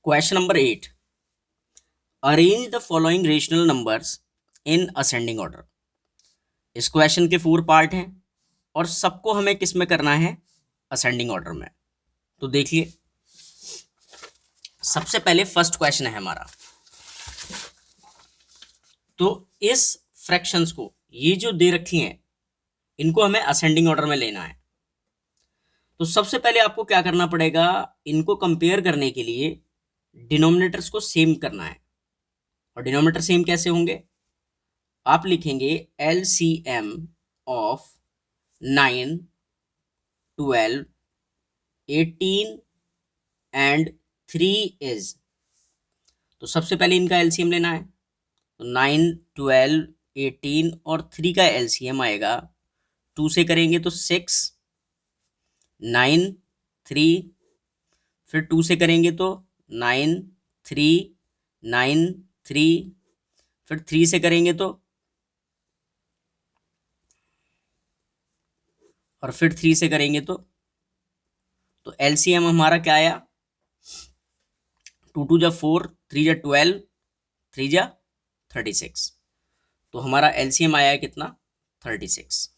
Question number 8, arrange the following rational numbers in ascending order. इस question के 4 part हैं और सबको हमें किस में करना है, असेंडिंग ऑर्डर में। तो देखिए, सबसे पहले फर्स्ट क्वेश्चन है हमारा। तो इस फ्रैक्शंस को, ये जो दे रखी हैं, इनको हमें असेंडिंग ऑर्डर में लेना है। तो सबसे पहले आपको क्या करना पड़ेगा, इनको कंपेयर करने के लिए डिनोमिनेटर्स को सेम करना है। और डिनोमिनेटर सेम कैसे होंगे, आप लिखेंगे LCM ऑफ 9, 12, 18 एंड 3 इज। तो सबसे पहले इनका एलसीएम लेना है। तो 9, 12, 18 और 3 का एलसीएम आएगा, 2 से करेंगे तो 6, 9, 3, फिर 2 से करेंगे तो 9, 3, 9, 3, फिर 3 से करेंगे तो, और फिर 3 से करेंगे तो एलसीएम हमारा क्या आया, 2 2 जा 4, 3 जा 12, 3 जा 36। तो हमारा एलसीएम आया है कितना, 36।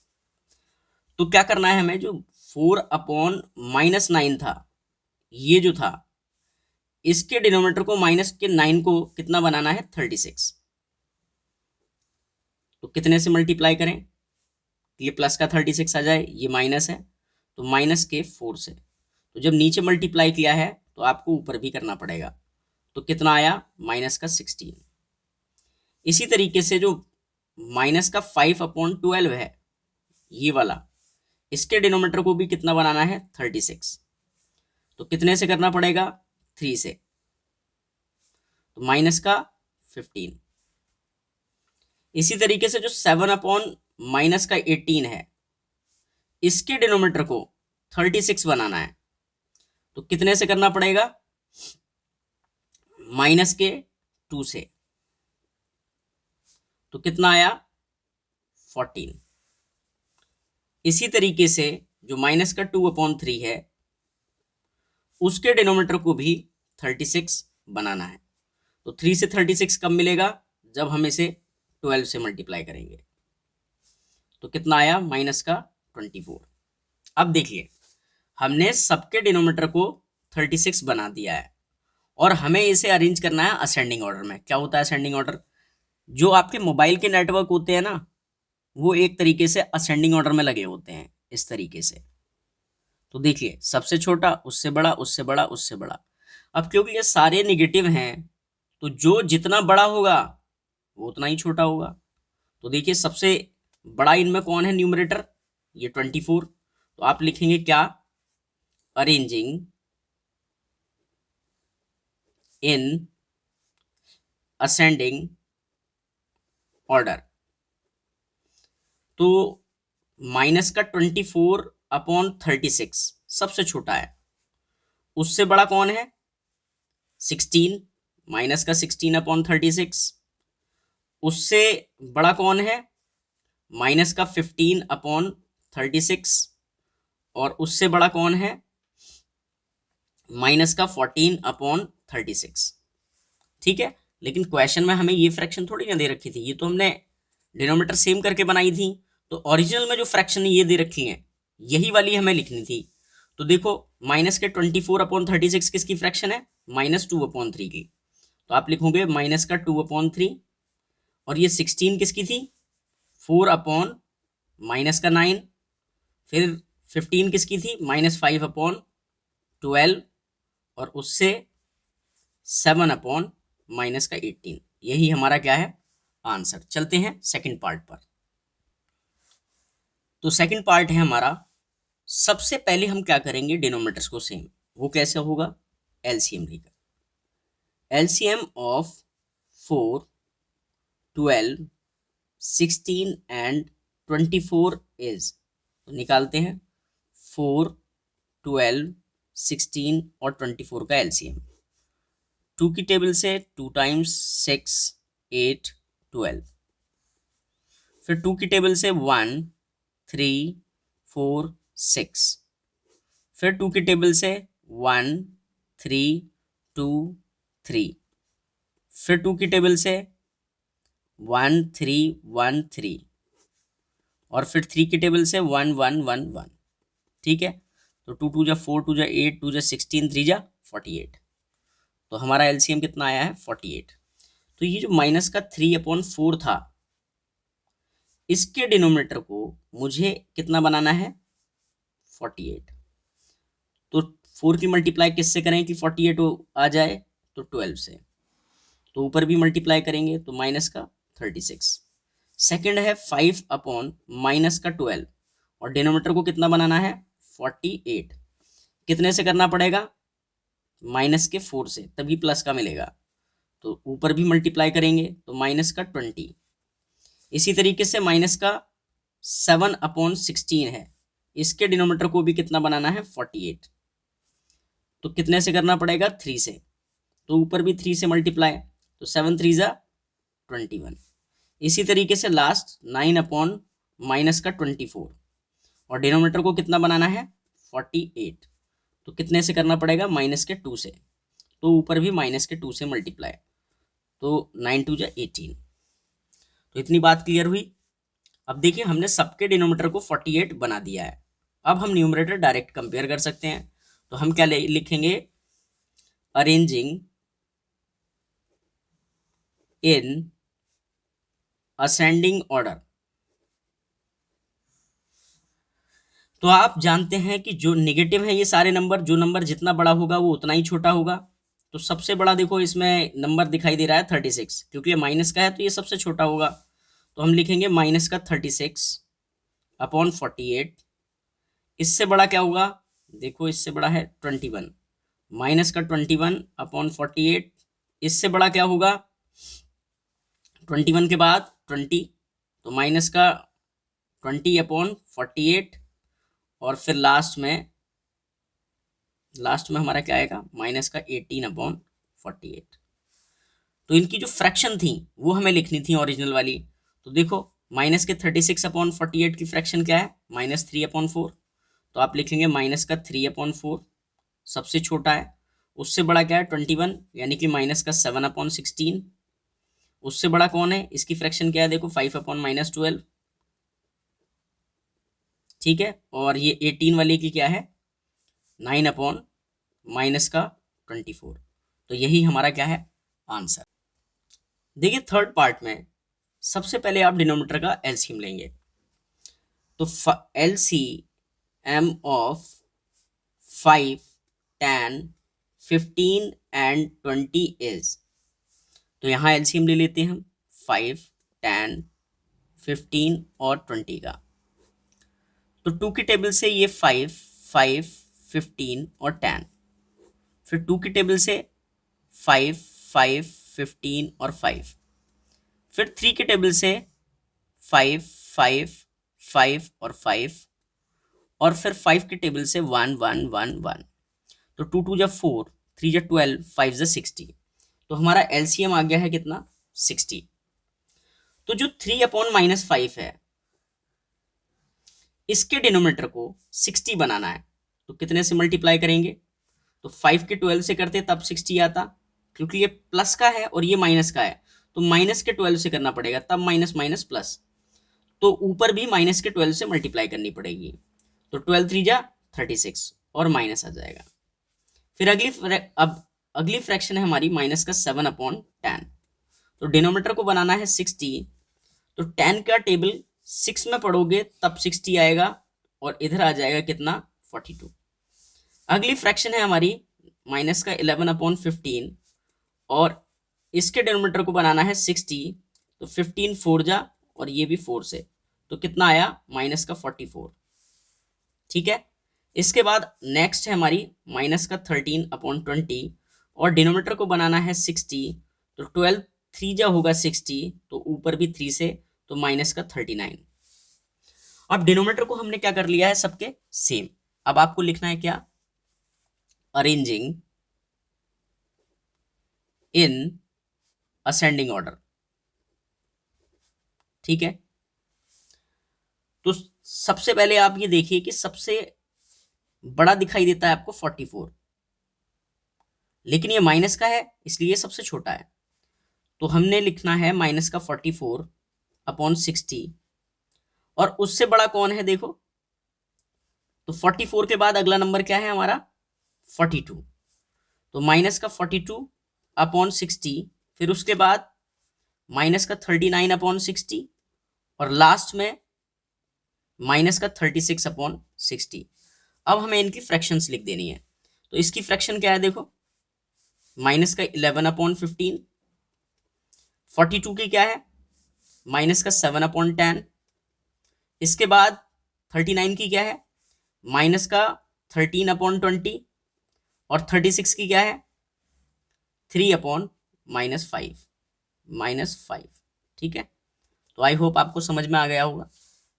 तो क्या करना है हमें, जो 4/-9 था, ये जो था, इसके डिनोमिनेटर को माइनस के 9 को कितना बनाना है, 36। तो कितने से मल्टीप्लाई करें, ये प्लस का 36 आ जाए, ये माइनस है तो माइनस के 4 से। तो जब नीचे मल्टीप्लाई किया है तो आपको ऊपर भी करना पड़ेगा। तो कितना आया, माइनस का 16। इसी तरीके से जो माइनस का 5/12 है, ये वाला, इसके डिनोमिनेटर को भी कितना बनाना है, 36। तो कितने से करना पड़ेगा, 3 से। तो माइनस का 15। इसी तरीके से जो 7/-18 है, इसके डिनोमिनेटर को 36 बनाना है। तो कितने से करना पड़ेगा, माइनस के 2 से। तो कितना आया, 14। इसी तरीके से जो माइनस का 2/3 है, उसके डिनोमिनेटर को भी 36 बनाना है। तो 3 से 36 कब मिलेगा, जब हम इसे 12 से मल्टीप्लाई करेंगे। तो कितना आया, माइनस का 24। अब देखिए, हमने सबके डिनोमिनेटर को 36 बना दिया है और हमें इसे अरेंज करना है असेंडिंग ऑर्डर में। क्या होता है असेंडिंग ऑर्डर, जो आपके मोबाइल के नेटवर्क होते हैं ना, वो एक तरीके से असेंडिंग ऑर्डर में लगे होते हैं, इस तरीके से। तो देखिए, सबसे छोटा, उससे बड़ा, उससे बड़ा, उससे बड़ा। अब क्योंकि ये सारे निगेटिव हैं, तो जो जितना बड़ा होगा वो उतना ही छोटा होगा। तो देखिए, सबसे बड़ा इनमें कौन है, न्यूमरेटर, ये 24। तो आप लिखेंगे क्या, अरेंजिंग इन असेंडिंग ऑर्डर। तो माइनस का 24/36 सबसे छोटा है। उससे बड़ा कौन है, 16, माइनस का 16/36। उससे बड़ा कौन है, माइनस का 15/36। और उससे बड़ा कौन है, माइनस का 14/36। ठीक है, लेकिन क्वेश्चन में हमें ये फ्रैक्शन थोड़ी ना दे रखी थी, ये तो हमने डिनोमिनेटर सेम करके बनाई थी। तो ओरिजिनल में जो फ्रैक्शन ये दे रखी हैं, यही वाली हमें लिखनी थी। तो देखो, माइनस के 24/36 किसकी फ्रैक्शन है, -2/3 की। तो आप लिखोगे माइनस का 2/3। और ये 16 किसकी थी, 4/-9। फिर 15 किसकी थी, -5/12। और उससे 7/-18। यही हमारा क्या है, आंसर। चलते हैं सेकंड पार्ट पर। तो सेकंड पार्ट है हमारा, सबसे पहले हम क्या करेंगे, डिनोमिनेटर्स को सेम। वो कैसे होगा, एलसीएम लेकर। LCM of 4, 12, 16 and 24 is. तो निकालते हैं 4, 12, 16 और 24 का एलसीएम। 2 की टेबल से 2 टाइम्स 6, 8, 12। फिर 2 की टेबल से 1, 3, 4, 6। फिर 2 की टेबल से 1, 3, 2, 3, फिर 2 की टेबल से 1 3 1 3, और फिर 3 की टेबल से 1 1 1 1। ठीक है, तो 2 2 जा 4, 2 जा 8, 2 जा 16, 3 जा 48। तो हमारा एलसीएम कितना आया है 48। तो ये जो माइनस का 3/4 था, इसके डिनोमिनेटर को मुझे कितना बनाना है 48। तो 4 की मल्टीप्लाई किससे करें कि 48 आ जाए, तो 12 से। तो ऊपर भी मल्टीप्लाई करेंगे तो माइनस का 36। सेकंड है 5/-12, और डिनोमिनेटर को कितना बनाना है 48। कितने से करना पड़ेगा, माइनस के 4 से, तभी प्लस का मिलेगा। तो ऊपर भी मल्टीप्लाई करेंगे तो माइनस का 20। इसी तरीके से माइनस का 7/16 है, इसके डिनोमिनेटर को भी कितना बनाना है 48। तो कितने से करना पड़ेगा 3 से, तो ऊपर भी 3 से मल्टीप्लाई, तो 7 3 जा 21। इसी तरीके से लास्ट 9/-24, और डिनोमिनेटर को कितना बनाना है 48। तो कितने से करना पड़ेगा माइनस के 2 से, तो ऊपर भी माइनस के 2 से मल्टीप्लाई, तो 9 2 जा 18। तो इतनी बात क्लियर हुई। अब देखिए हमने सबके डिनोमिनेटर को 48 बना दिया है। अब हम न्यूमरेटर डायरेक्ट कंपेयर कर सकते हैं। तो हम क्या लिखेंगे, अरेंजिंग इन असेंडिंग ऑर्डर। तो आप जानते हैं कि जो नेगेटिव है ये सारे नंबर, जो नंबर जितना बड़ा होगा वो उतना ही छोटा होगा। तो सबसे बड़ा देखो इसमें नंबर दिखाई दे रहा है 36, क्योंकि ये माइनस का है तो ये सबसे छोटा होगा। तो हम लिखेंगे माइनस का 36/48। इससे बड़ा क्या होगा, देखो इससे बड़ा है 21, माइनस का 21/48। इससे बड़ा क्या होगा 21 के बाद 20, तो माइनस का 20/48, और फिर लास्ट में हमारा क्या आएगा माइनस का 18/48। तो इनकी जो फ्रैक्शन थी वो हमें लिखनी थी ओरिजिनल वाली। तो देखो माइनस के 36/48 की फ्रैक्शन क्या है -3/4। तो आप लिखेंगे माइनस का 3/4, सबसे छोटा है। उससे बड़ा क्या है 21, यानी कि माइनस का 7/16। उससे बड़ा कौन है, इसकी फ्रैक्शन क्या है देखो 5/-12। ठीक है, और ये 18 वाले की क्या है 9/-24। तो यही हमारा क्या है आंसर। देखिए थर्ड पार्ट में सबसे पहले आप डिनोमिनेटर का एलसीएम लेंगे। तो एलसीएम ऑफ 5, 10, 15 एंड 20 इज। तो यहाँ एलसीएम ले लेते हैं हम 5, 10, 15 और 20 का। तो 2 की टेबल से ये 5, 5, 15 और 10, फिर 2 की टेबल से 5, 5, 15 और 5, फिर 3 की टेबल से 5, 5, 5 और 5, और फिर 5 की टेबल से 1, 1, 1, 1। तो 2 2 जा 4, 3 जा 12, 5 जा 60। तो हमारा एलसीएम आ गया है कितना 60। तो जो 3/-5 है, इसके डिनोमिनेटर को 60 बनाना है। तो कितने से मल्टीप्लाई करेंगे, तो 5 के 12 से करते तब 60 आता, क्योंकि ये प्लस का है और ये माइनस का है, तो माइनस के 12 से करना पड़ेगा, तब माइनस माइनस प्लस। तो ऊपर भी माइनस के 12 से मल्टीप्लाई करनी पड़ेगी। तो 12 3 जा 36, और माइनस आ जाएगा। फिर अगली फ्रैक्शन है हमारी माइनस का 7/10। तो डिनोमिनेटर को बनाना है 60। तो 10 का टेबल 6 में पढ़ोगे तब 60 आएगा, और इधर आ जाएगा कितना 42। अगली फ्रैक्शन है हमारी माइनस का 11/15, और इसके डिनोमिनेटर को बनाना है 60। तो 15 4 जा, और ये भी 4 से, तो कितना आया माइनस का 44। ठीक है, इसके बाद नेक्स्ट है हमारी माइनस का 13/20, और डिनोमिनेटर को बनाना है 60। तो 12 3 जा होगा 60, तो ऊपर भी 3 से, तो माइनस का 39। अब डिनोमिनेटर को हमने क्या कर लिया है सबके सेम। अब आपको लिखना है क्या, अरेंजिंग इन असेंडिंग ऑर्डर। ठीक है, तो सबसे पहले आप ये देखिए कि सबसे बड़ा दिखाई देता है आपको 44, लेकिन ये माइनस का है इसलिए ये सबसे छोटा है, तो हमने लिखना है माइनस का 44/60। और उससे बड़ा कौन है देखो, तो 44 के बाद अगला नंबर क्या है हमारा 42, तो माइनस का 42/60, फिर उसके बाद माइनस का 39/60 और लास्ट में माइनस का 36/60। अब हमें इनकी फ्रैक्शंस लिख देनी है, तो इसकी फ्रैक्शन क्या है देखो, माइनस का 11/15, 42 की क्या है माइनस का 7/10, इसके बाद 39 की क्या है माइनस का 13/20 और 36 की क्या है 3/-5 -5। ठीक है, तो आई होप आपको समझ में आ गया होगा।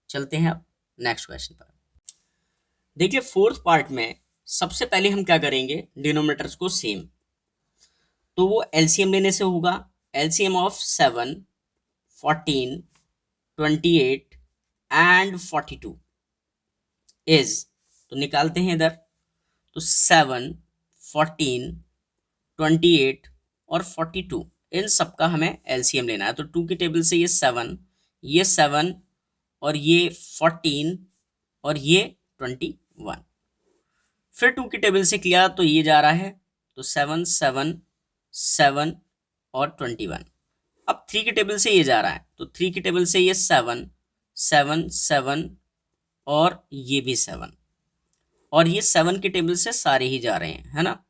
चलते हैं अब नेक्स्ट क्वेश्चन पर। देखिए फोर्थ पार्ट में सबसे पहले हम क्या करेंगे, डिनोमिनेटर्स को सेम, तो वो एलसीएम लेने से होगा। एलसीएम ऑफ 7, 14, 28 एंड 42 इज, तो निकालते हैं इधर, तो 7, 14, 28 और 42 इन सबका हमें एलसीएम लेना है। तो 2 की टेबल से ये 7 और ये 14 और ये 21, फिर 2 की टेबल से किया तो ये जा रहा है, तो 7, 7, 7 और 21। अब 3 की टेबल से ये जा रहा है, तो 3 की टेबल से ये 7, 7, 7 और ये भी 7, और ये 7 की टेबल से सारे ही जा रहे हैं, है ना।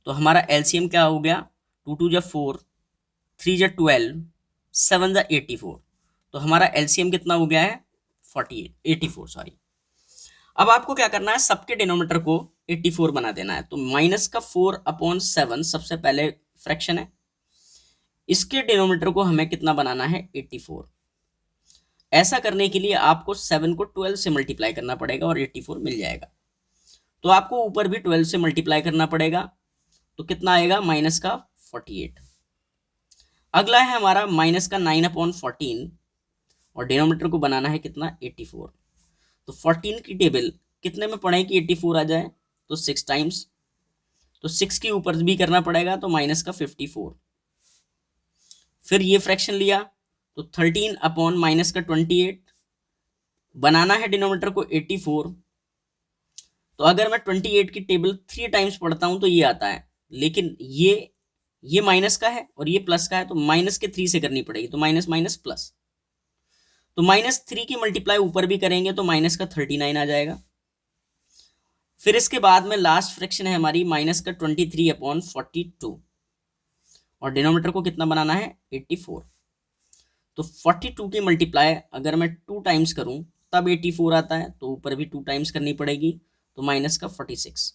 तो हमारा एलसीएम क्या हो गया, 2 2 जा 4, 3 जा 12, 7 जा 84, तो हमारा एलसीएम कितना हो गया है 84 सॉरी। अब आपको क्या करना है, सबके डिनोमिनेटर को 84 बना देना है। तो माइनस का 4/7 सबसे पहले फ्रैक्शन है, इसके डिनोमिनेटर को हमें कितना बनाना है 84। ऐसा करने के लिए आपको 7 को 12 से मल्टीप्लाई करना पड़ेगा और 84 मिल जाएगा। तो आपको ऊपर भी 12 से मल्टीप्लाई करना पड़ेगा, तो कितना आएगा माइनस का 48। अगला है हमारा माइनस का 9/14 और डिनोमिनेटर को बनाना है कितना 84। तो 14 की टेबल कितने में पढ़े कि 84 आ जाए, तो 6 टाइम्स, तो 6 के ऊपर भी करना पड़ेगा, तो माइनस का 54। फिर ये फ्रैक्शन लिया, तो 13/-28 बनाना है डिनोमिनेटर को 84। तो अगर मैं 28 की टेबल 3 टाइम्स पढ़ता हूं तो ये आता है, लेकिन ये माइनस का है और ये प्लस का है, तो माइनस के 3 से करनी पड़ेगी, तो माइनस माइनस प्लस, तो -3 की मल्टीप्लाई ऊपर भी करेंगे तो माइनस का 39 आ जाएगा। फिर इसके बाद में लास्ट फ्रैक्शन है हमारी माइनस का 23/42 और डिनोमिनेटर को कितना बनाना है 84। तो 42 की मल्टीप्लाई अगर मैं 2 टाइम्स करूं तब 84 आता है, तो ऊपर भी 2 टाइम्स करनी पड़ेगी, तो माइनस का 46।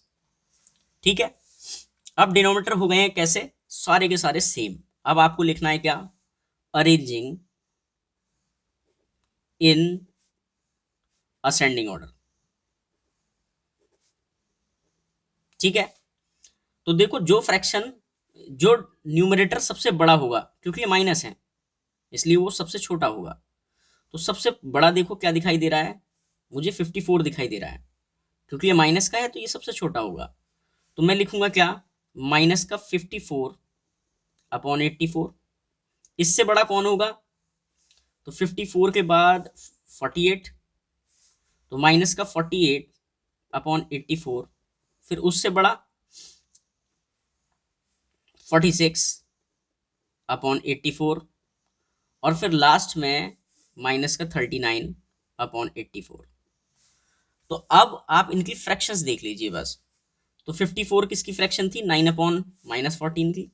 ठीक है, अब डिनोमिनेटर हो गए हैं कैसे, सारे के सारे सेम। अब आपको लिखना है क्या, अरेंजिंग इन असेंडिंग ऑर्डर। ठीक है, तो देखो जो फ्रैक्शन, जो न्यूमरेटर सबसे बड़ा होगा, क्योंकि ये माइनस है इसलिए वो सबसे छोटा होगा, तो सबसे बड़ा देखो क्या दिखाई दे रहा है, मुझे 54 दिखाई दे रहा है, क्योंकि ये माइनस का है तो ये सबसे छोटा होगा। तो मैं लिखूंगा क्या, माइनस का 54/84। इससे बड़ा कौन होगा, तो 54 के बाद 48, तो माइनस का 48/84। फिर उससे बड़ा 46/84 और फिर लास्ट में माइनस का 39/84। तो अब आप इनकी फ्रैक्शंस देख लीजिए बस। तो 54 किसकी फ्रैक्शन थी, 9/-14 की,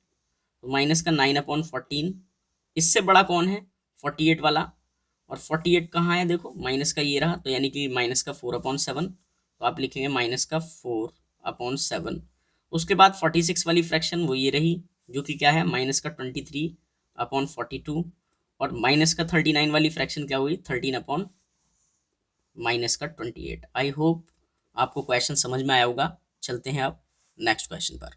तो माइनस का 9/14। इससे बड़ा कौन है 48 वाला, और 48 कहाँ है देखो, माइनस का ये रहा, तो यानी कि माइनस का 4/7, तो आप लिखेंगे माइनस का 4/7। उसके बाद 46 वाली फ्रैक्शन वो ये रही, जो कि क्या है माइनस का 23/42, और माइनस का 39 वाली फ्रैक्शन क्या हुई 13/-28। आई होप आपको क्वेश्चन समझ में आया होगा। चलते हैं अब नेक्स्ट क्वेश्चन पर।